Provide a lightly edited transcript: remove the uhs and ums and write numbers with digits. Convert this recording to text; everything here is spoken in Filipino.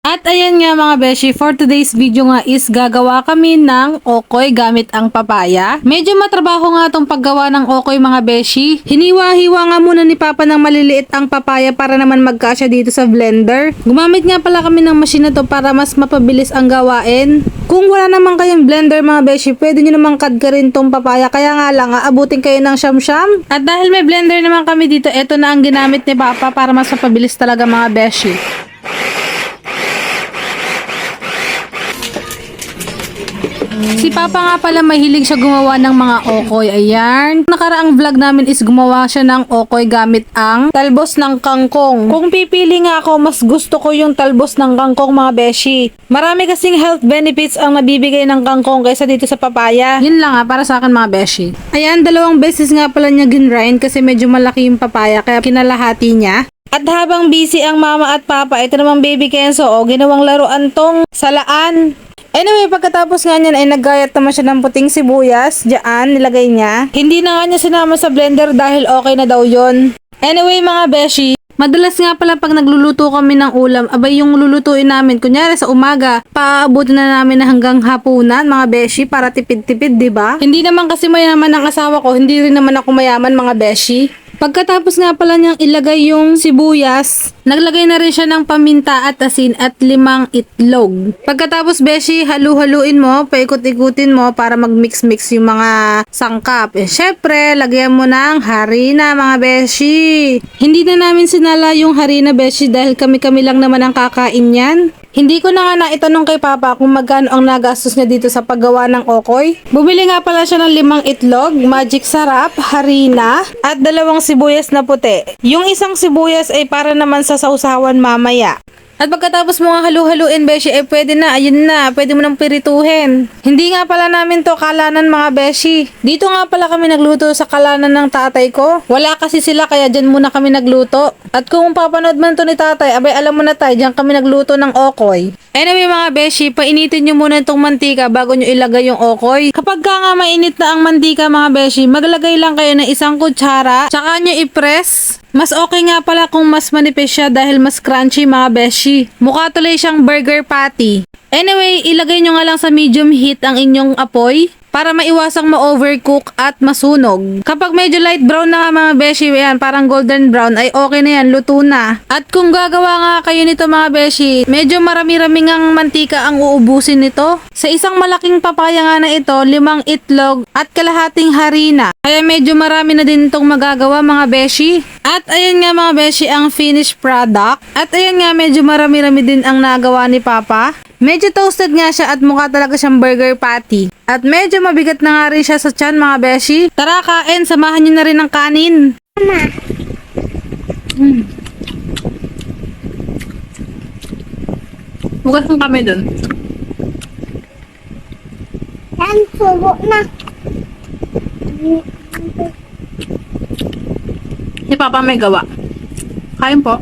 At ayan nga mga beshi, for today's video nga is gagawa kami ng okoy gamit ang papaya. Medyo matrabaho nga tong paggawa ng okoy mga beshi. Hiniwa-hiwa nga muna ni Papa ng maliliit ang papaya para naman magkasya dito sa blender. Gumamit nga pala kami ng machine na to para mas mapabilis ang gawain. Kung wala naman kayong blender mga beshi, pwede nyo namang kadkarin tong papaya. Kaya nga lang, aabutin kayo ng siyam-siyam. At dahil may blender naman kami dito, eto na ang ginamit ni Papa para mas mapabilis talaga mga beshi. Si Papa nga pala mahilig siya gumawa ng mga okoy. Ayan. Nakaraang vlog namin is gumawa siya ng okoy gamit ang talbos ng kangkong. Kung pipili nga ako, mas gusto ko yung talbos ng kangkong mga beshi. Marami kasing health benefits ang nabibigay ng kangkong kaysa dito sa papaya. Yun lang para sa akin mga beshi. Ayan, 2 beses nga pala niya ginrind kasi medyo malaki yung papaya kaya kinalahati niya. At habang busy ang mama at papa, ito namang baby Kenzo, ginawang laruan tong salaan. Anyway, pagkatapos nga niyan ay naggayat naman siya ng puting sibuyas. Diyan, nilagay niya. Hindi na nga niya sinama sa blender dahil okay na daw yon. Anyway mga beshi, madalas nga pala pag nagluluto kami ng ulam, abay yung lulutuin namin, kunyari sa umaga, paaabutin na namin na hanggang hapunan mga beshi para tipid-tipid, diba? Hindi naman kasi mayaman ang asawa ko, hindi rin naman ako mayaman mga beshi. Pagkatapos nga pala niyang ilagay yung sibuyas, naglagay na rin siya ng paminta at asin at 5 itlog. Pagkatapos beshi, halu-haluin mo, paikot-ikutin mo para mag-mix-mix yung mga sangkap. Syempre, lagyan mo ng harina mga beshi. Hindi na namin sinala yung harina beshi dahil kami-kami lang naman ang kakain yan. Hindi ko na nga naitanong kay Papa kung magkano ang nagastos niya dito sa paggawa ng okoy. Bumili nga pala siya ng 5 itlog, magic sarap, harina, at 2 sibuyas na puti. Yung isang sibuyas ay para naman sa sausawan mamaya. At pagkatapos mo nga halu-haluin, beshi, pwede na, ayun na, pwede mo nang pirituhin. Hindi nga pala namin to kalanan mga beshi. Dito nga pala kami nagluto sa kalanan ng tatay ko. Wala kasi sila kaya dyan muna kami nagluto. At kung papanood man to ni tatay, abay alam mo na tayo, dyan kami nagluto ng okoy. Anyway mga beshi, painitin nyo muna itong mantika bago nyo ilagay yung okoy. Kapag ka nga mainit na ang mantika mga beshi, maglagay lang kayo ng 1 kutsara, tsaka nyo i-press. Mas okay nga pala kung mas manipis siya dahil mas crunchy mga beshi. Mukha tuloy siyang burger patty. Anyway, ilagay nyo nga lang sa medium heat ang inyong apoy para maiwasang ma-overcook at masunog. Kapag medyo light brown na nga mga beshi, yan, parang golden brown, ay okay na yan, luto na. At kung gagawa nga kayo nito mga beshi, medyo marami-rami ngang mantika ang uubusin nito. Sa isang malaking papaya nga na ito, 5 itlog at kalahating harina. Kaya medyo marami na din itong magagawa mga beshi. At ayan nga mga beshi ang finished product. At ayan nga medyo marami-rami din ang nagawa ni Papa. Medyo toasted nga siya at mukha talaga siyang burger patty. At medyo mabigat na nga rin siya sa tiyan mga beshi. Tara kain, samahan nyo na rin ng kanin. Mama, Bukas ng kami dun. yan, subo na. Si Papa may gawa. Kain po.